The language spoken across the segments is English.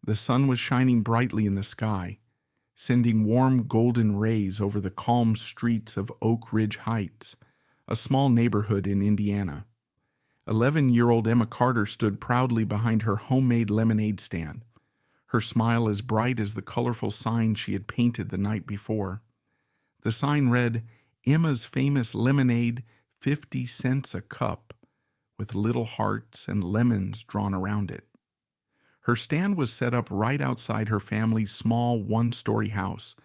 The sun was shining brightly in the sky, sending warm golden rays over the calm streets of Oak Ridge Heights, a small neighborhood in Indiana. 11-year-old Emma Carter stood proudly behind her homemade lemonade stand, her smile as bright as the colorful sign she had painted the night before. The sign read, "Emma's Famous Lemonade, 50 cents a cup," with little hearts and lemons drawn around it. Her stand was set up right outside her family's small one-story house,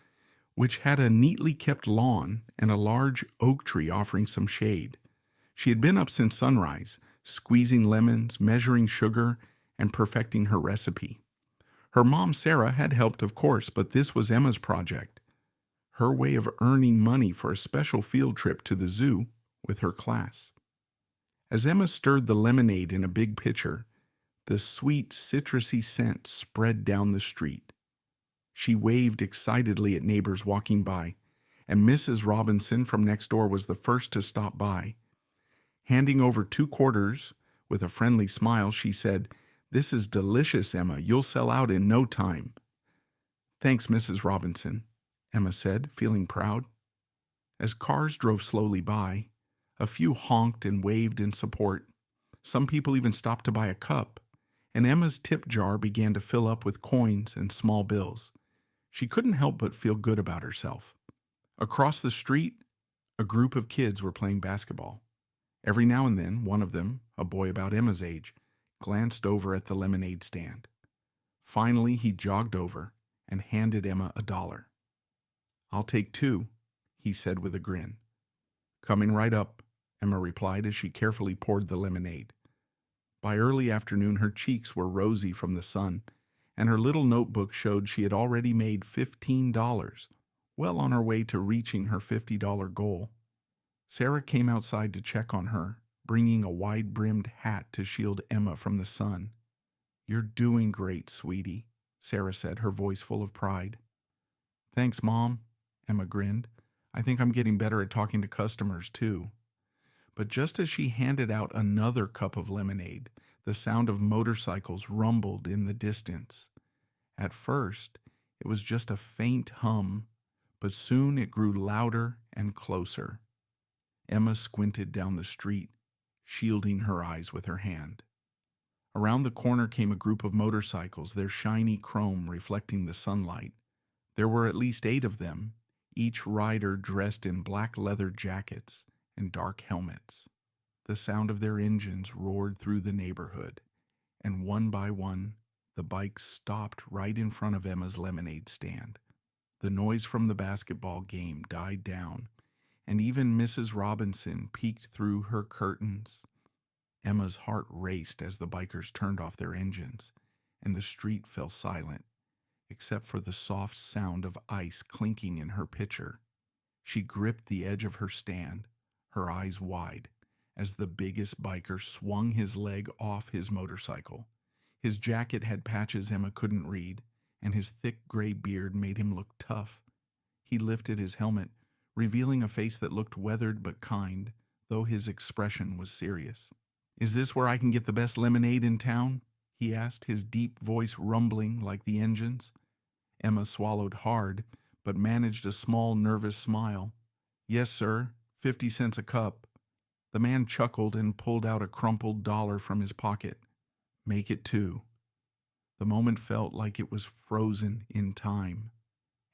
which had a neatly kept lawn and a large oak tree offering some shade. She had been up since sunrise, squeezing lemons, measuring sugar, and perfecting her recipe. Her mom, Sarah, had helped, of course, but this was Emma's project, her way of earning money for a special field trip to the zoo with her class. As Emma stirred the lemonade in a big pitcher, the sweet, citrusy scent spread down the street. She waved excitedly at neighbors walking by, and Mrs. Robinson from next door was the first to stop by. Handing over 2 quarters, with a friendly smile, she said, "This is delicious, Emma. You'll sell out in no time." "Thanks, Mrs. Robinson," Emma said, feeling proud. As cars drove slowly by, a few honked and waved in support. Some people even stopped to buy a cup, and Emma's tip jar began to fill up with coins and small bills. She couldn't help but feel good about herself. Across the street, a group of kids were playing basketball. Every now and then, one of them, a boy about Emma's age, glanced over at the lemonade stand. Finally, he jogged over and handed Emma $1. "I'll take 2, he said with a grin. "Coming right up," Emma replied as she carefully poured the lemonade. By early afternoon, her cheeks were rosy from the sun, and her little notebook showed she had already made $15, well on her way to reaching her $50 goal. Sarah came outside to check on her, bringing a wide-brimmed hat to shield Emma from the sun. "You're doing great, sweetie," Sarah said, her voice full of pride. "Thanks, Mom," Emma grinned. "I think I'm getting better at talking to customers, too." But just as she handed out another cup of lemonade, the sound of motorcycles rumbled in the distance. At first, it was just a faint hum, but soon it grew louder and closer. Emma squinted down the street, shielding her eyes with her hand. Around the corner came a group of motorcycles, their shiny chrome reflecting the sunlight. There were at least 8 of them, each rider dressed in black leather jackets and dark helmets. The sound of their engines roared through the neighborhood, and one by one, the bikes stopped right in front of Emma's lemonade stand. The noise from the basketball game died down, and even Mrs. Robinson peeked through her curtains. Emma's heart raced as the bikers turned off their engines, and the street fell silent, except for the soft sound of ice clinking in her pitcher. She gripped the edge of her stand, her eyes wide, as the biggest biker swung his leg off his motorcycle. His jacket had patches Emma couldn't read, and his thick gray beard made him look tough. He lifted his helmet, revealing a face that looked weathered but kind, though his expression was serious. "Is this where I can get the best lemonade in town?" he asked, his deep voice rumbling like the engines. Emma swallowed hard, but managed a small, nervous smile. "Yes, sir. 50 cents a cup." The man chuckled and pulled out a crumpled dollar from his pocket. "Make it 2. The moment felt like it was frozen in time.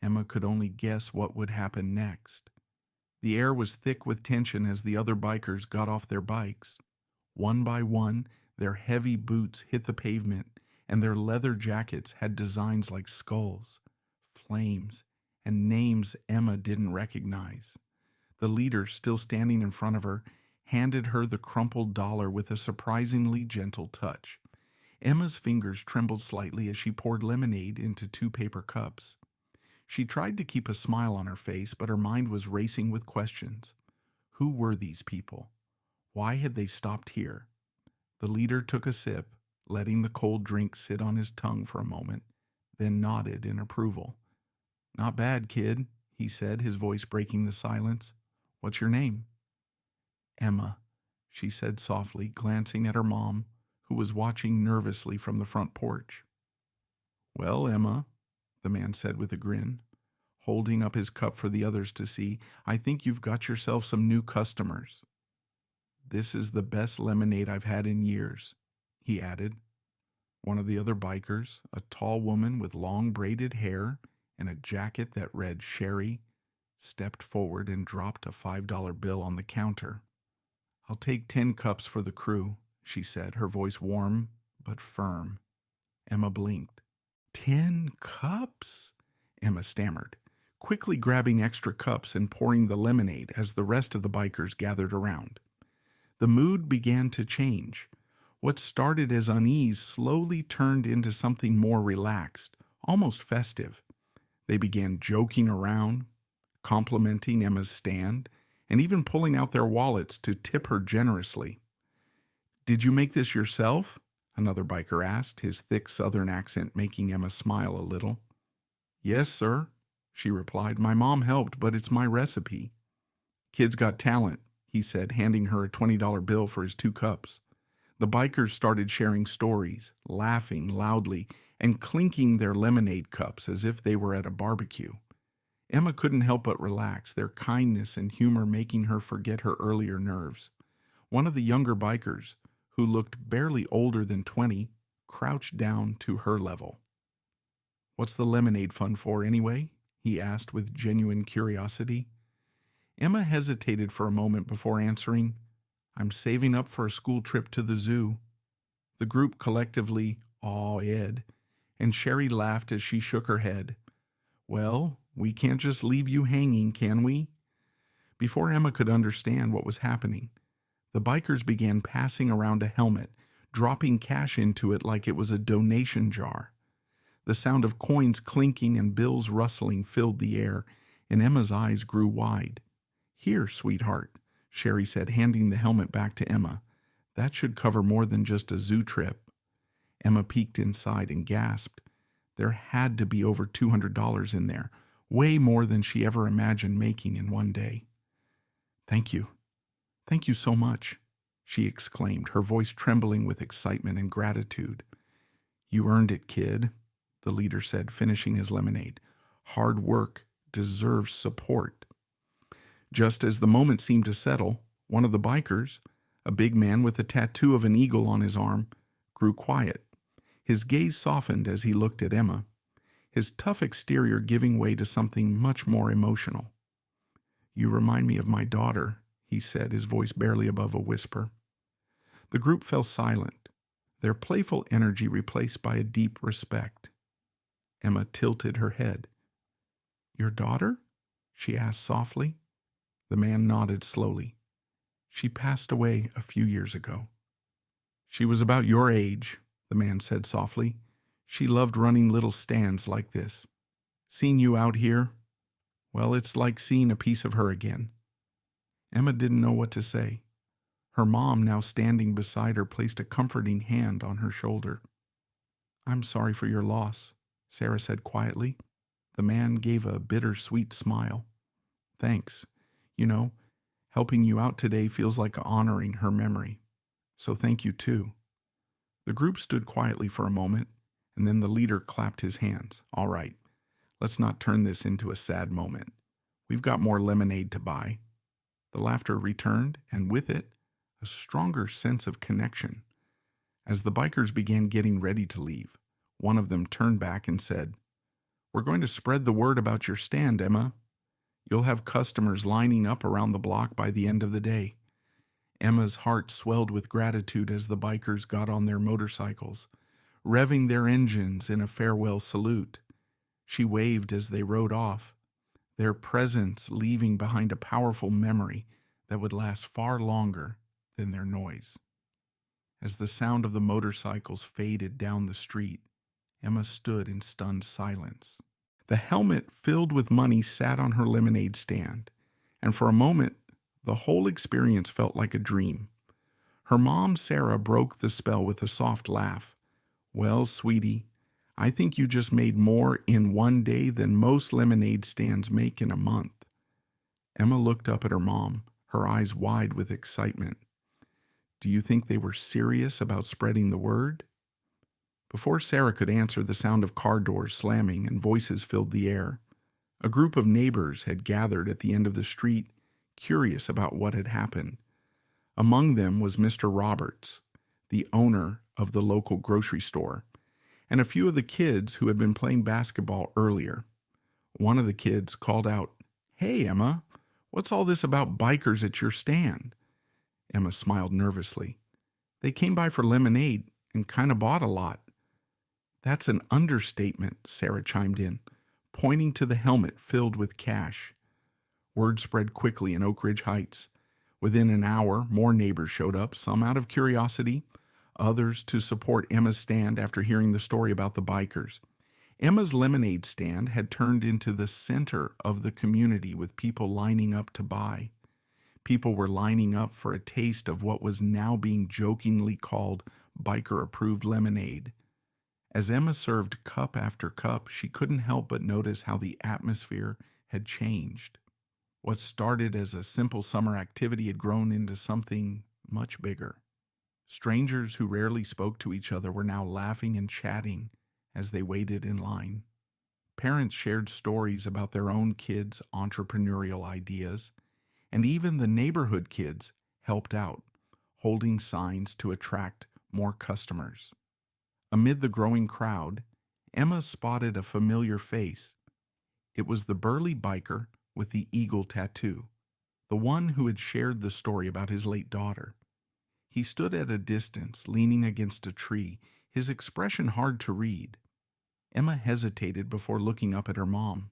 Emma could only guess what would happen next. The air was thick with tension as the other bikers got off their bikes. One by one, their heavy boots hit the pavement, and their leather jackets had designs like skulls, flames, and names Emma didn't recognize. The leader, still standing in front of her, handed her the crumpled dollar with a surprisingly gentle touch. Emma's fingers trembled slightly as she poured lemonade into 2 paper cups. She tried to keep a smile on her face, but her mind was racing with questions. Who were these people? Why had they stopped here? The leader took a sip, letting the cold drink sit on his tongue for a moment, then nodded in approval. "Not bad, kid," he said, his voice breaking the silence. "What's your name?" "Emma," she said softly, glancing at her mom, who was watching nervously from the front porch. "Well, Emma," the man said with a grin, holding up his cup for the others to see, "I think you've got yourself some new customers. This is the best lemonade I've had in years," he added. One of the other bikers, a tall woman with long braided hair and a jacket that read Sherry, stepped forward and dropped a $5 bill on the counter. "I'll take 10 cups for the crew," she said, her voice warm but firm. Emma blinked. 10 cups? Emma stammered, quickly grabbing extra cups and pouring the lemonade as the rest of the bikers gathered around. The mood began to change. What started as unease slowly turned into something more relaxed, almost festive. They began joking around, complimenting Emma's stand, and even pulling out their wallets to tip her generously. "Did you make this yourself?" another biker asked, his thick southern accent making Emma smile a little. "Yes, sir," she replied. "My mom helped, but it's my recipe." "Kid's got talent," he said, handing her a $20 bill for his 2 cups. The bikers started sharing stories, laughing loudly, and clinking their lemonade cups as if they were at a barbecue. Emma couldn't help but relax, their kindness and humor making her forget her earlier nerves. One of the younger bikers, who looked barely older than 20, crouched down to her level. "What's the lemonade fund for, anyway?" he asked with genuine curiosity. Emma hesitated for a moment before answering, "I'm saving up for a school trip to the zoo." The group collectively awed, and Sherry laughed as she shook her head. "Well, we can't just leave you hanging, can we?" Before Emma could understand what was happening, the bikers began passing around a helmet, dropping cash into it like it was a donation jar. The sound of coins clinking and bills rustling filled the air, and Emma's eyes grew wide. "Here, sweetheart," Sherry said, handing the helmet back to Emma. "That should cover more than just a zoo trip." Emma peeked inside and gasped. There had to be over $200 in there, way more than she ever imagined making in one day. "Thank you. Thank you so much," she exclaimed, her voice trembling with excitement and gratitude. "You earned it, kid," the leader said, finishing his lemonade. "Hard work deserves support." Just as the moment seemed to settle, one of the bikers, a big man with a tattoo of an eagle on his arm, grew quiet. His gaze softened as he looked at Emma, his tough exterior giving way to something much more emotional. "You remind me of my daughter," he said, his voice barely above a whisper. The group fell silent, their playful energy replaced by a deep respect. Emma tilted her head. "Your daughter?" she asked softly. The man nodded slowly. "She passed away a few years ago." "She was about your age," the man said softly. "She loved running little stands like this. Seeing you out here, well, it's like seeing a piece of her again." Emma didn't know what to say. Her mom, now standing beside her, placed a comforting hand on her shoulder. "I'm sorry for your loss," Sarah said quietly. The man gave a bittersweet smile. "Thanks. You know, helping you out today feels like honoring her memory. So thank you too." The group stood quietly for a moment, and then the leader clapped his hands. "All right, let's not turn this into a sad moment. We've got more lemonade to buy." The laughter returned, and with it, a stronger sense of connection. As the bikers began getting ready to leave, one of them turned back and said, "We're going to spread the word about your stand, Emma. You'll have customers lining up around the block by the end of the day." Emma's heart swelled with gratitude as the bikers got on their motorcycles, revving their engines in a farewell salute. She waved as they rode off, their presence leaving behind a powerful memory that would last far longer than their noise. As the sound of the motorcycles faded down the street, Emma stood in stunned silence. The helmet filled with money sat on her lemonade stand, and for a moment, the whole experience felt like a dream. Her mom, Sarah, broke the spell with a soft laugh. "Well, sweetie, I think you just made more in one day than most lemonade stands make in a month." Emma looked up at her mom, her eyes wide with excitement. "Do you think they were serious about spreading the word?" Before Sarah could answer, the sound of car doors slamming and voices filled the air. A group of neighbors had gathered at the end of the street, curious about what had happened. Among them was Mr. Roberts, the owner of the local grocery store, and a few of the kids who had been playing basketball earlier. One of the kids called out, "Hey, Emma, what's all this about bikers at your stand?" Emma smiled nervously. "They came by for lemonade and kind of bought a lot." "That's an understatement," Sarah chimed in, pointing to the helmet filled with cash. Word spread quickly in Oak Ridge Heights. Within an hour, more neighbors showed up, some out of curiosity, others to support Emma's stand after hearing the story about the bikers. Emma's lemonade stand had turned into the center of the community with people lining up to buy. People were lining up for a taste of what was now being jokingly called biker-approved lemonade. As Emma served cup after cup, she couldn't help but notice how the atmosphere had changed. What started as a simple summer activity had grown into something much bigger. Strangers who rarely spoke to each other were now laughing and chatting as they waited in line. Parents shared stories about their own kids' entrepreneurial ideas, and even the neighborhood kids helped out, holding signs to attract more customers. Amid the growing crowd, Emma spotted a familiar face. It was the burly biker with the eagle tattoo, the one who had shared the story about his late daughter. He stood at a distance, leaning against a tree, his expression hard to read. Emma hesitated before looking up at her mom.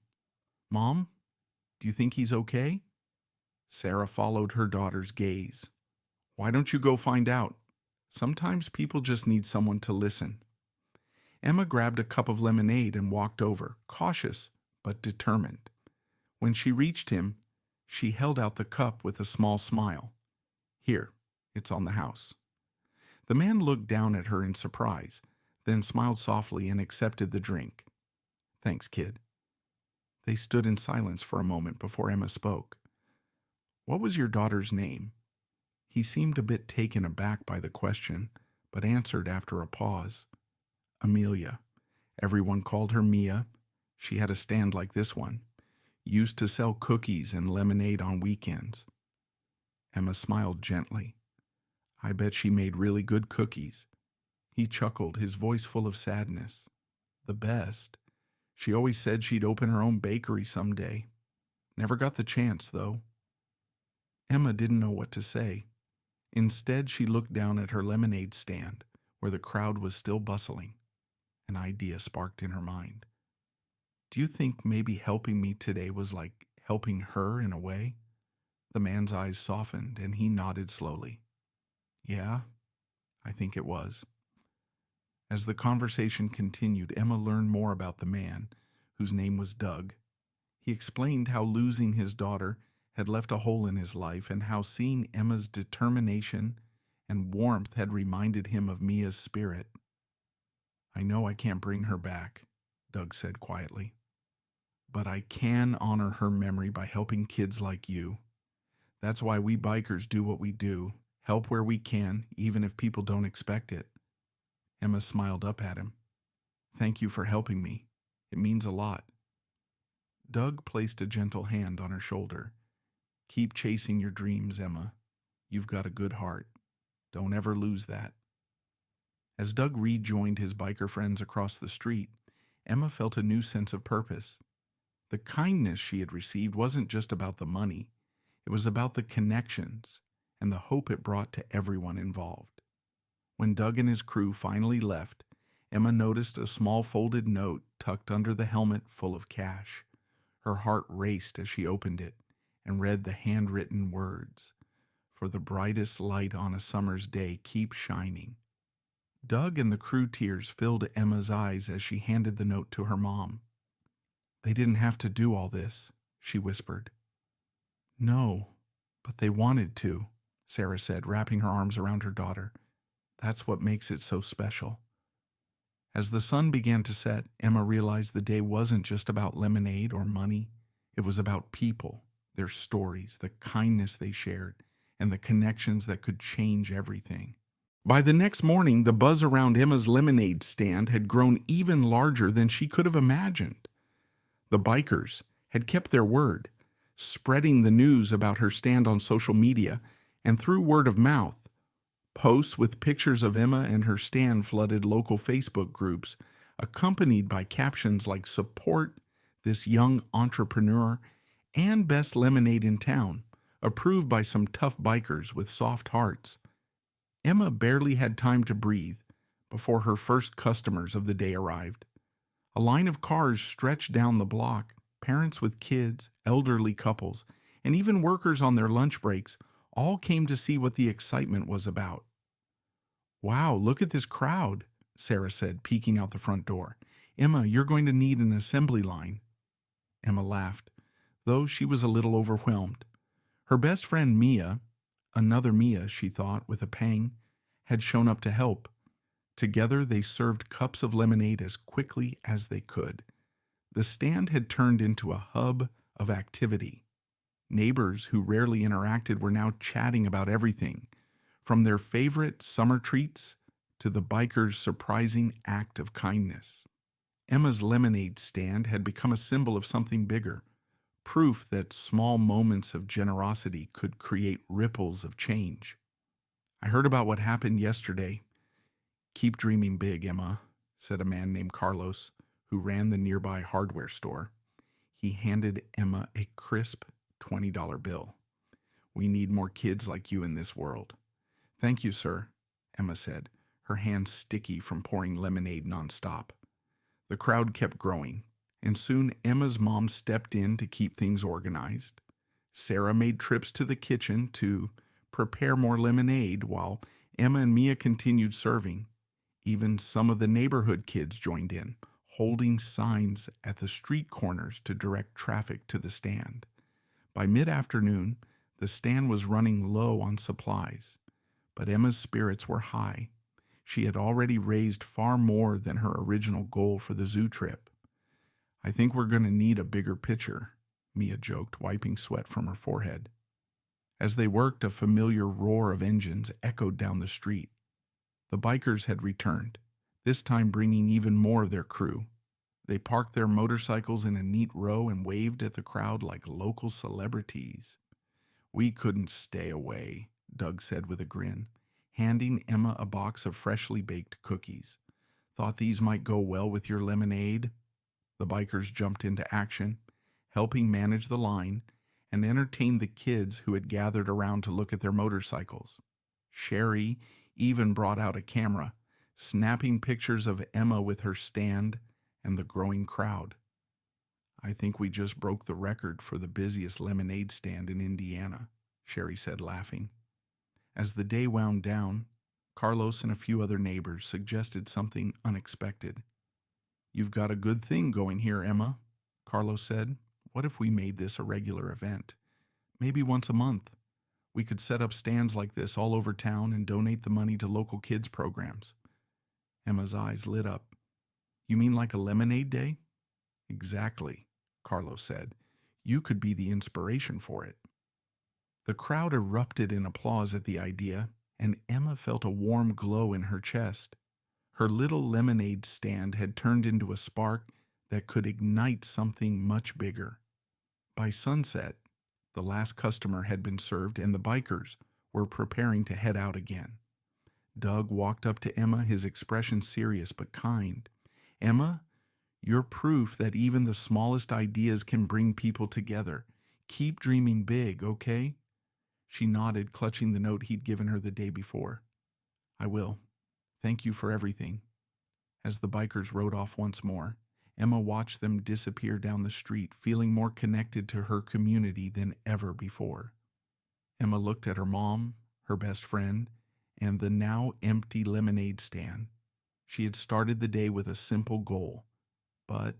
"Mom, do you think he's okay?" Sarah followed her daughter's gaze. "Why don't you go find out? Sometimes people just need someone to listen." Emma grabbed a cup of lemonade and walked over, cautious but determined. When she reached him, she held out the cup with a small smile. "Here, it's on the house." The man looked down at her in surprise, then smiled softly and accepted the drink. "Thanks, kid." They stood in silence for a moment before Emma spoke. "What was your daughter's name?" He seemed a bit taken aback by the question, but answered after a pause. "Amelia. Everyone called her Mia. She had a stand like this one. Used to sell cookies and lemonade on weekends." Emma smiled gently. "I bet she made really good cookies." He chuckled, his voice full of sadness. "The best. She always said she'd open her own bakery someday. Never got the chance, though." Emma didn't know what to say. Instead, she looked down at her lemonade stand, where the crowd was still bustling. An idea sparked in her mind. "Do you think maybe helping me today was like helping her in a way?" The man's eyes softened, and he nodded slowly. "Yeah, I think it was." As the conversation continued, Emma learned more about the man, whose name was Doug. He explained how losing his daughter had left a hole in his life and how seeing Emma's determination and warmth had reminded him of Mia's spirit. "I know I can't bring her back," Doug said quietly, "but I can honor her memory by helping kids like you. That's why we bikers do what we do, help where we can, even if people don't expect it." Emma smiled up at him. "Thank you for helping me. It means a lot." Doug placed a gentle hand on her shoulder. "Keep chasing your dreams, Emma. You've got a good heart. Don't ever lose that." As Doug rejoined his biker friends across the street, Emma felt a new sense of purpose. The kindness she had received wasn't just about the money. It was about the connections and the hope it brought to everyone involved. When Doug and his crew finally left, Emma noticed a small folded note tucked under the helmet full of cash. Her heart raced as she opened it and read the handwritten words, "For the brightest light on a summer's day, keep shining." Doug and the crew tears filled Emma's eyes as she handed the note to her mom. "They didn't have to do all this," she whispered. "No, but they wanted to," Sarah said, wrapping her arms around her daughter. "That's what makes it so special." As the sun began to set, Emma realized the day wasn't just about lemonade or money. It was about people, their stories, the kindness they shared, and the connections that could change everything. By the next morning, the buzz around Emma's lemonade stand had grown even larger than she could have imagined. The bikers had kept their word, spreading the news about her stand on social media and through word of mouth. Posts with pictures of Emma and her stand flooded local Facebook groups, accompanied by captions like "Support this young entrepreneur" and "Best lemonade in town," approved by some tough bikers with soft hearts. Emma barely had time to breathe before her first customers of the day arrived. A line of cars stretched down the block, parents with kids, elderly couples, and even workers on their lunch breaks all came to see what the excitement was about. "Wow, look at this crowd," Sarah said, peeking out the front door. "Emma, you're going to need an assembly line." Emma laughed, though she was a little overwhelmed. Her best friend Mia, another Mia, she thought with a pang, had shown up to help. Together they served cups of lemonade as quickly as they could. The stand had turned into a hub of activity. Neighbors who rarely interacted were now chatting about everything, from their favorite summer treats to the bikers' surprising act of kindness. Emma's lemonade stand had become a symbol of something bigger, proof that small moments of generosity could create ripples of change. "I heard about what happened yesterday. Keep dreaming big, Emma," said a man named Carlos, who ran the nearby hardware store. He handed Emma a crisp $20 bill. "We need more kids like you in this world." "Thank you, sir," Emma said, her hands sticky from pouring lemonade nonstop. The crowd kept growing, and soon Emma's mom stepped in to keep things organized. Sarah made trips to the kitchen to prepare more lemonade while Emma and Mia continued serving. Even some of the neighborhood kids joined in, holding signs at the street corners to direct traffic to the stand. By mid-afternoon, the stand was running low on supplies, but Emma's spirits were high. She had already raised far more than her original goal for the zoo trip. "I think we're going to need a bigger pitcher," Mia joked, wiping sweat from her forehead. As they worked, a familiar roar of engines echoed down the street. The bikers had returned, this time bringing even more of their crew. They parked their motorcycles in a neat row and waved at the crowd like local celebrities. "We couldn't stay away," Doug said with a grin, handing Emma a box of freshly baked cookies. "Thought these might go well with your lemonade?" The bikers jumped into action, helping manage the line and entertain the kids who had gathered around to look at their motorcycles. Sherry even brought out a camera, snapping pictures of Emma with her stand and the growing crowd. "I think we just broke the record for the busiest lemonade stand in Indiana," Sherry said, laughing. As the day wound down, Carlos and a few other neighbors suggested something unexpected. "You've got a good thing going here, Emma," Carlos said. "What if we made this a regular event? Maybe once a month. We could set up stands like this all over town and donate the money to local kids' programs." Emma's eyes lit up. "You mean like a lemonade day?" "Exactly," Carlos said. "You could be the inspiration for it." The crowd erupted in applause at the idea, and Emma felt a warm glow in her chest. Her little lemonade stand had turned into a spark that could ignite something much bigger. By sunset, the last customer had been served and the bikers were preparing to head out again. Doug walked up to Emma, his expression serious but kind. "Emma, you're proof that even the smallest ideas can bring people together. Keep dreaming big, okay?" She nodded, clutching the note he'd given her the day before. "I will. Thank you for everything." As the bikers rode off once more, Emma watched them disappear down the street, feeling more connected to her community than ever before. Emma looked at her mom, her best friend, and the now empty lemonade stand. She had started the day with a simple goal, but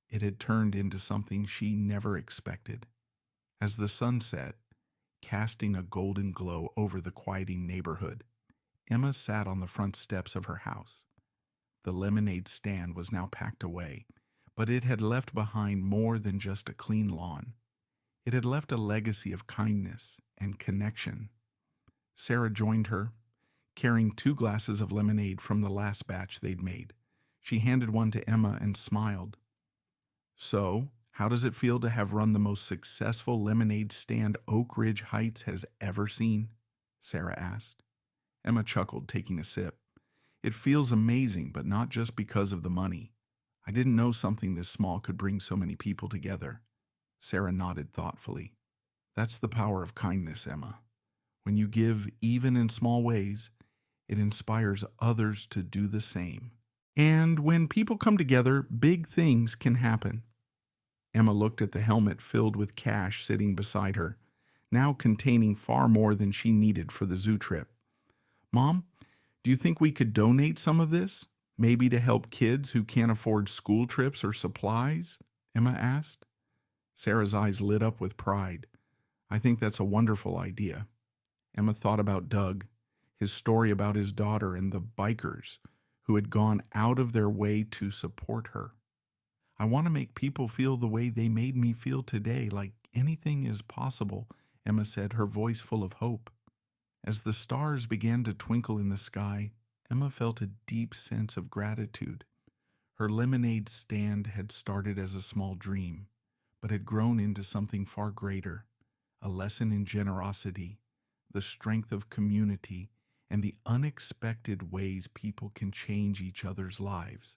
it had turned into something she never expected. As the sun set, casting a golden glow over the quieting neighborhood, Emma sat on the front steps of her house. The lemonade stand was now packed away, but it had left behind more than just a clean lawn. It had left a legacy of kindness and connection. Sarah joined her, carrying 2 glasses of lemonade from the last batch they'd made. She handed one to Emma and smiled. "So, how does it feel to have run the most successful lemonade stand Oak Ridge Heights has ever seen?" Sarah asked. Emma chuckled, taking a sip. "It feels amazing, but not just because of the money. I didn't know something this small could bring so many people together." Sarah nodded thoughtfully. "That's the power of kindness, Emma. When you give, even in small ways, it inspires others to do the same. And when people come together, big things can happen." Emma looked at the helmet filled with cash sitting beside her, now containing far more than she needed for the zoo trip. "Mom, do you think we could donate some of this? Maybe to help kids who can't afford school trips or supplies?" Emma asked. Sarah's eyes lit up with pride. "I think that's a wonderful idea." Emma thought about Doug, his story about his daughter, and the bikers who had gone out of their way to support her. "I want to make people feel the way they made me feel today, like anything is possible," Emma said, her voice full of hope. As the stars began to twinkle in the sky, Emma felt a deep sense of gratitude. Her lemonade stand had started as a small dream, but had grown into something far greater, a lesson in generosity, the strength of community, and the unexpected ways people can change each other's lives.